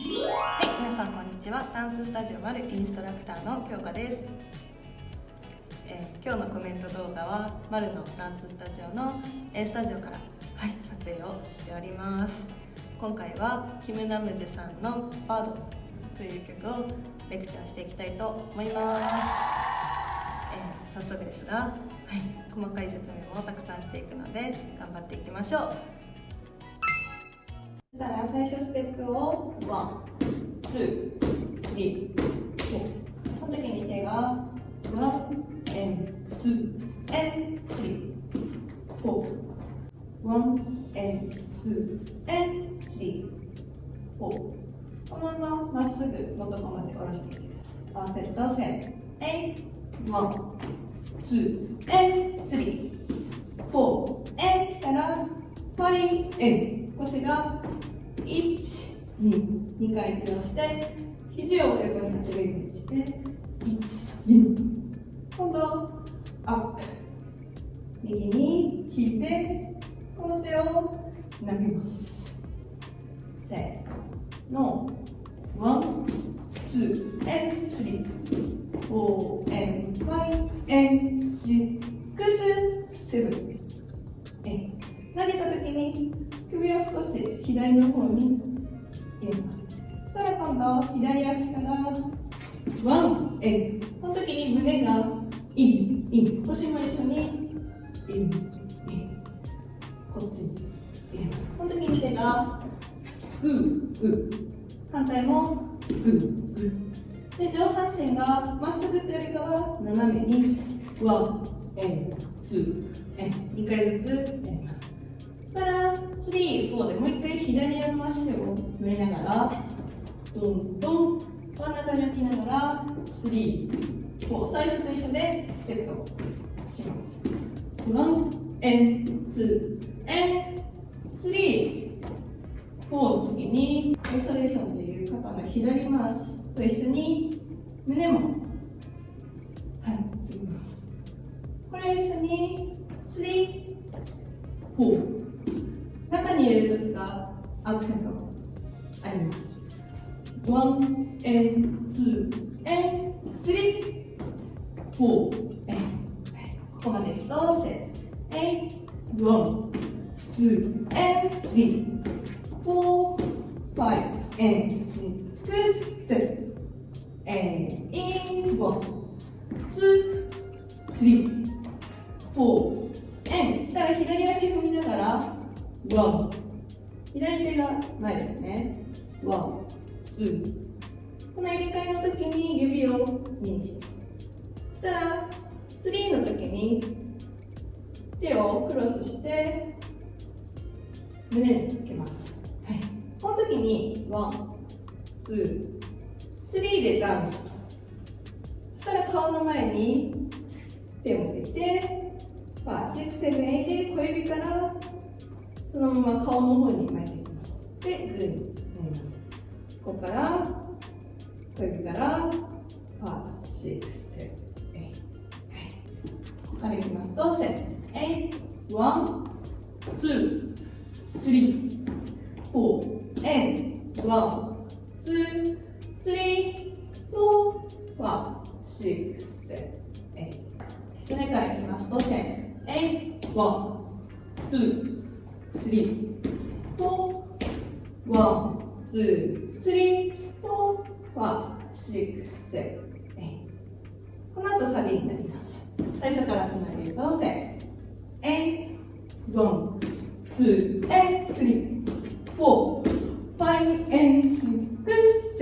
皆さんこんにちは。ダンススタジオマルインストラクターのKyo-kaです。今日のコメント動画はマルのダンススタジオの A スタジオから、撮影をしております。今回はキム・ナムジュさんの「バード」という曲をレクチャーしていきたいと思います。早速ですが、細かい説明もたくさんしていくので頑張っていきましょう。そしたら最初ステップを1、2、3、4。この時に手が1、and 2、and 3、4。1、and 2、and 3、4。このまままっすぐ元のまで下ろしていきます。合わせるとせ1、2、and 3、4、and から5、and 腰が1、2、2回転をして肘を横に当てるイメージで1、2、今度アップ、右に引いてこの手を投げます。せーの1、2、and 3、4、and 5、and 6、7、8。投げた時に首を少し左の方に入れます。そしたら今度左足からワン、この時に胸がイン、腰も一緒にイン、こっちに入れます。この時に手がグー、反対もグー。で上半身がまっすぐというよりかは斜めにワン、ツー、2回ずつやります。そしたら3、4でもう一回左の足を振りながらドンドン、真ん中に置きながら3、4、最初と一緒でステップをします。1、2、3、4の時にオイソレーションという肩の左回しと一緒に胸もつきます。これを一緒に3、4、中に入れるときがアクセントがあります。1、2、3、4、ここまでいくとせ1、2、3、4、5、6、7、8、1、2、3、4、ただ左足踏みながら1、左手が前ですね。1、2。この入れ替えの時に指を認知。そしたら3の時に手をクロスして胸につけます。この時に1、2、3でダウンします。そしたら顔の前に手を向けて5、6、7、8で小指からそのまま顔の方に巻いていきます。で、グーになります。ここから小指から5、6、7、8。ここからいきますと、8、1、2、3、4、1、2、3、4、5、6、7、8。胸からいきますと、8、1、2、3、4、1、2、3、4、5、6、7、8。この後サビになります。最初からつなげると、1、2、3、4、5、5、6、7、1、2、3、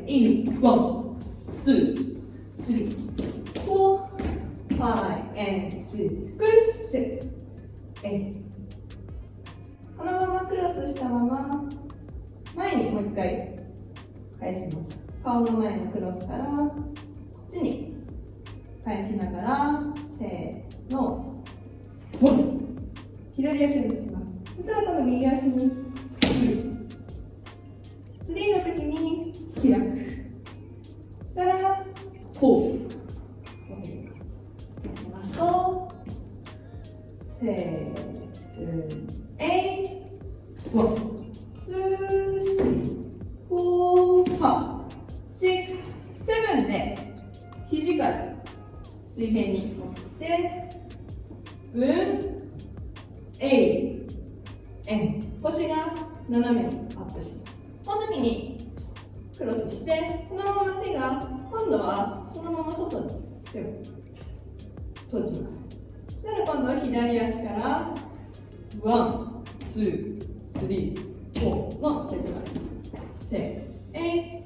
4、5、6、7。このままクロスしたまま前にもう一回返します。顔の前のクロスからこっちに返しながらせーの左足を出します。そしたらこの右足に3の時に開く。そしたら4いきますとせー8、1、2、3、腰が斜めにアップします。この時にクロスして、このまま手が今度はそのまま外に手を閉じます。そしたら今度は左足からワン、ツー、スリー、フォーのステップがあります。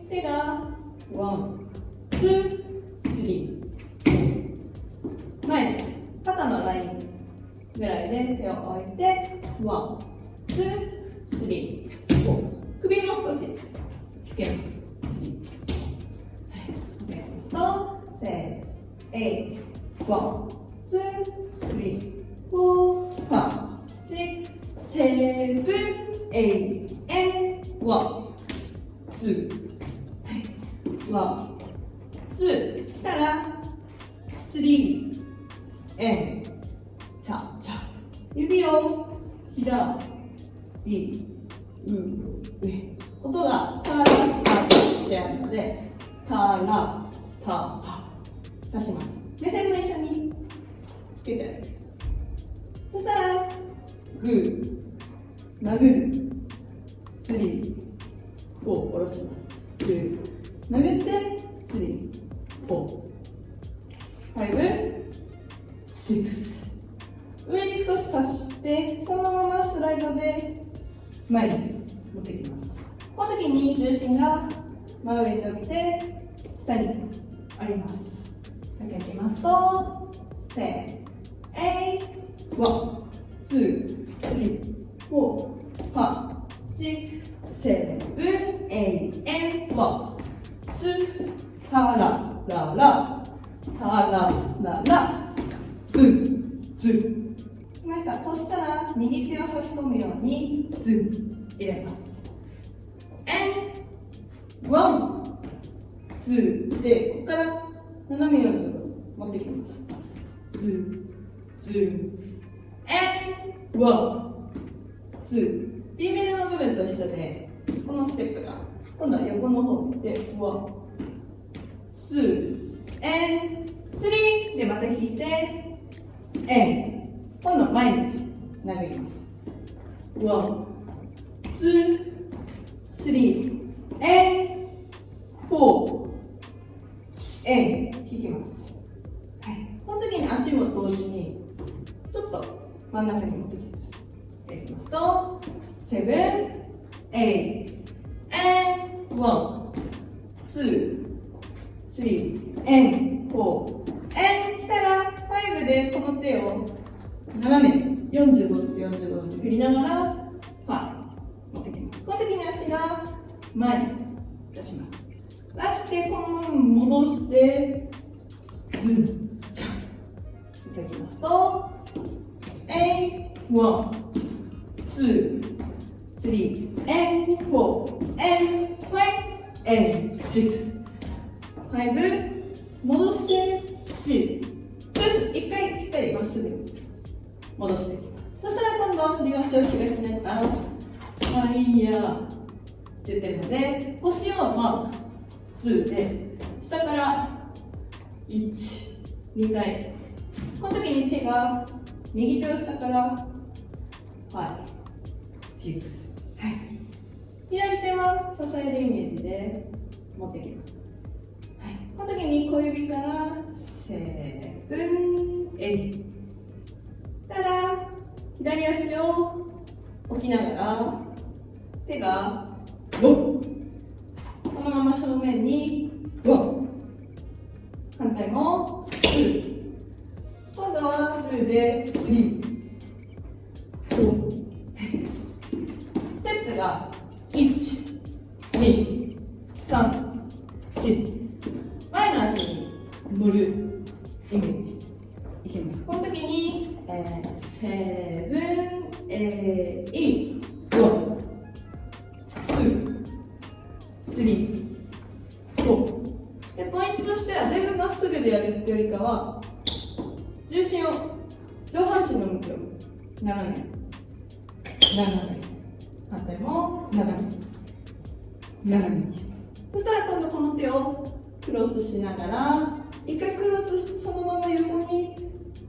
手がワン、ツー、スリー、前、肩のラインぐらいで手を置いて、ワン、ツー、スリー、フォー。首も少しつけます。1、2、3、4、5、6、7、8、and 1、2、1、2、来たら3、and チャチャ。指を左、上。音がタラタってあるので、タラタパ出します。目線も一緒につけてあげる。そしたらグー、殴る、スリー、フォー下ろします。グー、殴ってスリー、フォー、ファイブ、シックス。上に少し刺して、そのままスライドで前に持ってきます。この時に重心が真上に伸びて下にあります。だけいきますと、せー、ワン、ツー、スリー、フォー、ファイブ、シックス、セブン、エイト、ワン、ツー、タラララ、タラララ、ズン、ズン。来ました。そしたら右手を差し込むようにズン入れます。ワン、ツーで、ここから斜め40度持ってきます。ツー、ツー、ワン、ツー。B メロの部分と一緒で、このステップが今度は横の方で、ワン、ツー、スリーでまた弾いて、今度前に殴ります。ワン、ツー、スリー、フォー、弾きます。はい。この時に足も同時にちょっと真ん中に持ってきます。いきますと、セブン、エイト、ワン、ツー、スリー、フォー、来たらファイブでこの手を斜め45度と45度に振りながらファイ持ってきます。この時に足が前に出します。出してこのまま戻してズンチャンいただきますと、ワン、ツー、スリー、フォー、ファイブ、シックス、ファイブ戻してシプラス一回しっかりまっすぐ戻していきます。そしたら今度両足を開きながらファイヤーって言ってるので、腰を2で下から1、2回。この時に手が右手を下から5、6、はい。左手は支えるイメージで持ってきます。はい。この時に小指からセブン、エイたら左足を置きながら手が5、このまま正面に5、反対も2、今度は2で3、4、ステップが1、2、3、4、前の足に乗るイメージいきます。この時にセブン、エイト、ワン、ツー、スリー、フォー。で、ポイントとしては全部まっすぐでやるってよりかは、重心を、上半身の向きを斜め、反対も斜めにします。そしたら今度この手をクロスしながら、一回クロスしてそのまま横に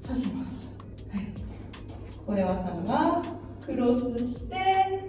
刺します。はい。ここで終わったのが、クロスして、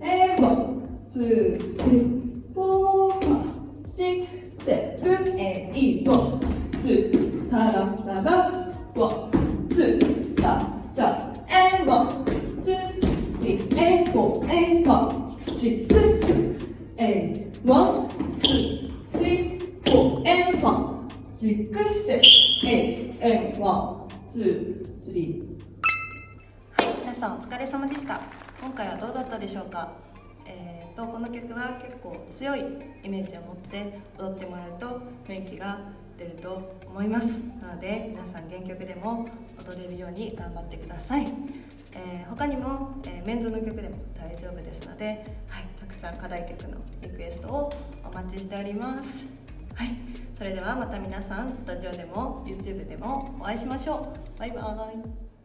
and 1, 2, 3, 4, 5, 6, 7, 8, 1, 2, ta da da da, 1, 2, cha cha, and 1, 2, 3, and 4, and 5, 6, and 1, 2, 3, 4, and 5, 6, 7, and 1, 2, 3. 皆さんお疲れ様でした。今回はどうだったでしょうか。この曲は結構強いイメージを持って踊ってもらうと雰囲気が出ると思います。なので皆さん原曲でも踊れるように頑張ってください。他にも、メンズの曲でも大丈夫ですので、たくさん課題曲のリクエストをお待ちしております。それではまた皆さんスタジオでも YouTube でもお会いしましょう。バイバーイ。